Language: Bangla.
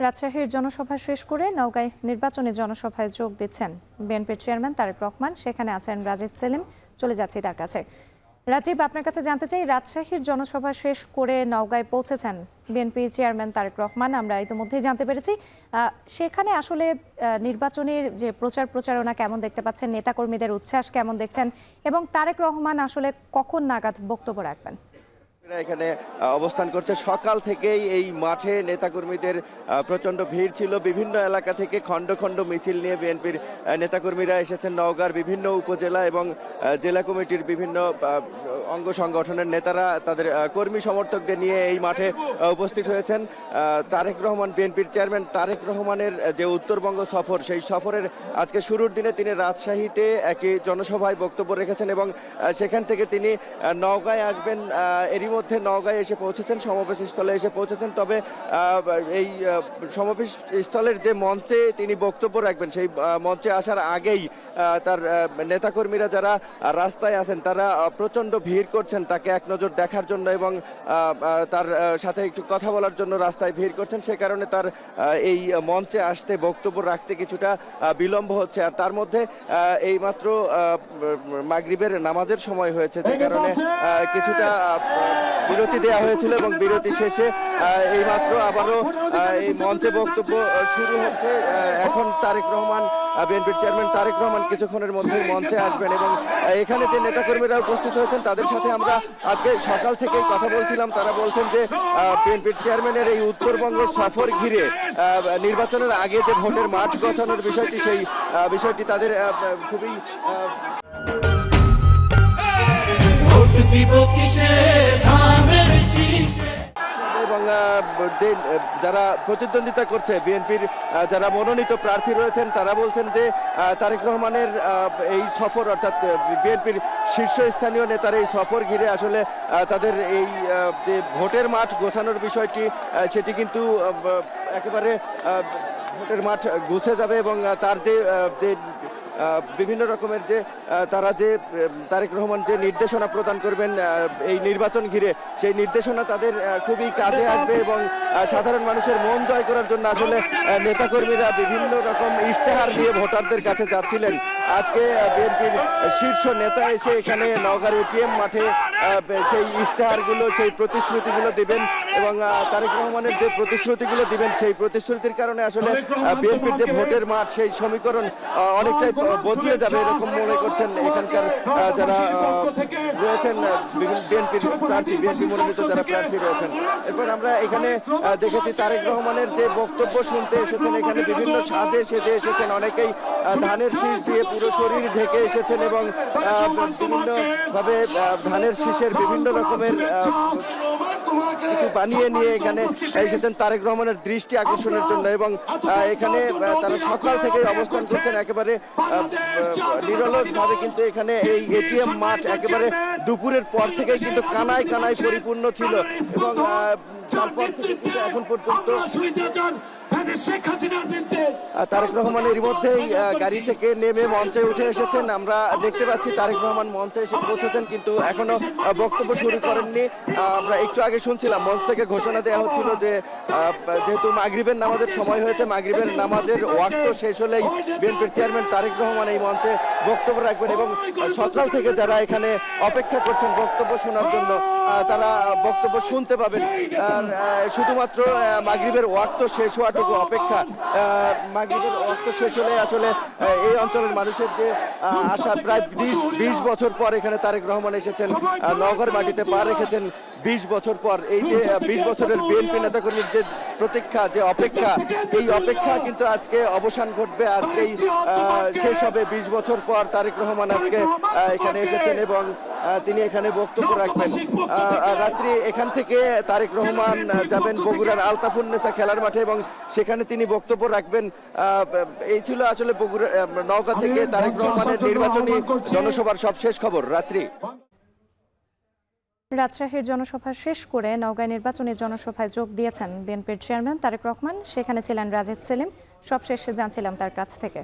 রাজশাহীর জনসভা শেষ করে নওগাঁয় নির্বাচনী জনসভায় যোগ দিচ্ছেন বিএনপির চেয়ারম্যান তারেক রহমান। সেখানে আছেন রাজীব সেলিম। চলে যাচ্ছি তার কাছে। রাজীব, আপনার কাছে জানতে চাই, রাজশাহীর জনসভা শেষ করে নওগাঁয় পৌঁছেছেন বিএনপি চেয়ারম্যান তারেক রহমান। আমরা ইতিমধ্যেই জানতে পেরেছি সেখানে আসলে নির্বাচনের যে প্রচারণা কেমন দেখতে পাচ্ছেন, নেতাকর্মীদের উচ্ছ্বাস কেমন দেখছেন, এবং তারেক রহমান আসলে কখন নাগাদ বক্তব্য রাখবেন? এখানে অবস্থান করছে সকাল থেকেই এই মাঠে নেতাকর্মীদের প্রচন্ড ভিড় ছিল। বিভিন্ন এলাকা থেকে খণ্ড খণ্ড মিছিল নিয়ে বিএনপির নেতাকর্মীরা এসেছেন নওগাঁর বিভিন্ন উপজেলা এবং জেলা কমিটির বিভিন্ন অঙ্গ সংগঠনের নেতারা তাদের কর্মী সমর্থকদের নিয়ে এই মাঠে উপস্থিত হয়েছেন। তারেক রহমান, বিএনপির চেয়ারম্যান তারেক রহমানের যে উত্তরবঙ্গ সফর, সেই সফরের আজকে শুরুর দিনে তিনি রাজশাহীতে একটি জনসভায় বক্তব্য রেখেছেন এবং সেখান থেকে তিনি নওগাঁয় আসবেন। এরই মধ্যে নওগাঁয় এসে পৌঁছেছেন, সমাবেশ স্থলে এসে পৌঁছেছেন। তবে এই সমাবেশ স্থলের যে মঞ্চে তিনি বক্তব্য রাখবেন, সেই মঞ্চে আসার আগেই তার নেতাকর্মীরা যারা রাস্তায় আছেন তারা প্রচণ্ড ভিড় করছেন তাকে এক নজর দেখার জন্য এবং তার সাথে একটু কথা বলার জন্য রাস্তায় ভিড় করছেন। সে কারণে তার এই মঞ্চে আসতে, বক্তব্য রাখতে কিছুটা বিলম্ব হচ্ছে। আর তার মধ্যে এইমাত্র মাগরিবের নামাজের সময় হয়েছে, যে কারণে কিছুটা বিরতি দেওয়া হয়েছিল এবং বিরতি শেষে এইমাত্র আবারও এই মঞ্চে বক্তব্য শুরু হচ্ছে। এখন তারেক রহমান, বিএনপির চেয়ারম্যান তারেক রহমান কিছুক্ষণের মধ্যেই মঞ্চে আসবেন এবং এখানে যে নেতাকর্মীরা উপস্থিত হয়েছেন তাদের সাথে আমরা আজকে সকাল থেকেই কথা বলছিলাম। তারা বলছেন যে বিএনপির চেয়ারম্যানের এই উত্তরবঙ্গ সফর ঘিরে নির্বাচনের আগে যে ভোটের মাঠ গছানোর বিষয়টি, সেই বিষয়টি তাদের খুবই এবং যারা প্রতিদ্বন্দ্বিতা করছে, বিএনপির যারা মনোনীত প্রার্থী রয়েছেন, তারা বলছেন যে তারেক রহমানের এই সফর, অর্থাৎ বিএনপির শীর্ষস্থানীয় নেতার এই সফর ঘিরে আসলে তাদের এই যে ভোটের মাঠ গোছানোর বিষয়টি, সেটি কিন্তু একেবারে ভোটের মাঠ গুছে যাবে এবং তার যে বিভিন্ন রকমের যে তারা যে তারেক রহমান যে নির্দেশনা প্রদান করবেন এই নির্বাচন ঘিরে, সেই নির্দেশনা তাদের খুবই কাজে আসবে এবং সাধারণ মানুষের মন জয় করার জন্য আসলে নেতাকর্মীরা বিভিন্ন রকম ইশতেহার নিয়ে ভোটারদের কাছে যাচ্ছিলেন। আজকে বিএনপির শীর্ষ নেতা এসে এখানে নওগাঁর এটিএম মাঠে সেই ইশতেহারগুলো, সেই প্রতিশ্রুতিগুলো দিবেন এবং তারেক রহমানের যে প্রতিশ্রুতিগুলো দিবেন, সেই প্রতিশ্রুতির কারণে আসলে বিএনপির যে ভোটের মাঠ, সেই সমীকরণ অনেকটাই বদলে যাবে এরকম মনে করছেন এখানকার যারা রয়েছেন বিএনপির প্রার্থী, বিএনপি মনোনীত যারা প্রার্থী রয়েছেন। এরপর আমরা এখানে দেখেছি তারেক রহমানের যে বক্তব্য শুনতে এসেছেন, এখানে বিভিন্ন সাজে সেজে এসেছেন, অনেকেই ধানের শীষ দিয়ে পুরো শরীর ঢেকে এসেছেন এবং বিভিন্নভাবে ধানের শীষের বিভিন্ন রকমের কিছু বানিয়ে নিয়ে এখানে এসেছেন তারেক রহমানের দৃষ্টি আকর্ষণের জন্য এবং এখানে তারা সকাল থেকেই অবস্থান করছেন একেবারে নিরলসভাবে। কিন্তু এখানে এই এটিএম মাঠ একেবারে দুপুরের পর থেকেই কিন্তু কানায় কানায় পরিপূর্ণ ছিল এবং তারপর থেকে কিন্তু এখন পর্যন্ত তারেক রহমান এর মধ্যেই গাড়ি থেকে নেমে মঞ্চে উঠে এসেছেন। আমরা দেখতে পাচ্ছি তারেক রহমান মঞ্চে এসে পৌঁছেছেন, কিন্তু এখনো বক্তব্য শুরু করেননি। আমরা একটু আগে শুনছিলাম মঞ্চ থেকে ঘোষণা দেওয়া হচ্ছিল যে যেহেতু মাগরিবের নামাজের সময় হয়েছে, মাগরিবের নামাজের ওয়াক্ত শেষ হলেই বিএনপির চেয়ারম্যান তারেক রহমান এই মঞ্চে বক্তব্য রাখবেন এবং সকাল থেকে যারা এখানে অপেক্ষা করছেন বক্তব্য শোনার জন্য, তারা বক্তব্য শুনতে পাবেন। আর শুধুমাত্র মাগরিবের ওয়াক্ত শেষ হওয়াটুকু অপেক্ষা। মাগরিবের ওয়াক্ত শেষ হলে আসলে এই অঞ্চলের মানুষের যে আশা, প্রায় 20 বছর পর এখানে তারেক রহমান এসেছেন, নওগাঁর মাটিতে পা রেখেছেন 20 বছর পর। এই যে 20 বছরের বিএনপি নেতাকর্মীর যে প্রতীক্ষা, যে অপেক্ষা, এই অপেক্ষা কিন্তু আজকে অবসান ঘটবে, আজকেই শেষ হবে। 20 বছর পর তারেক রহমান আজকে এখানে এসেছেন এবং তিনি এখানে বক্তব্য রাখবেন। রাত্রি এখান থেকে তারেক রহমান যাবেন বগুড়ার আলতাফুন্নেসা খেলার মাঠে এবং সেখানে তিনি বক্তব্য রাখবেন। এই ছিল আসলে বগুড়া, নওগাঁ থেকে তারেক রহমানের নির্বাচনী জনসভার সবশেষ খবর। রাত্রি রাজশাহীর জনসভা শেষ করে নওগাঁয় নির্বাচনী জনসভায় যোগ দিয়েছেন বিএনপির চেয়ারম্যান তারেক রহমান। সেখানে ছিলেন রাজীব সেলিম। সবশেষে জানছিলাম তার কাছ থেকে।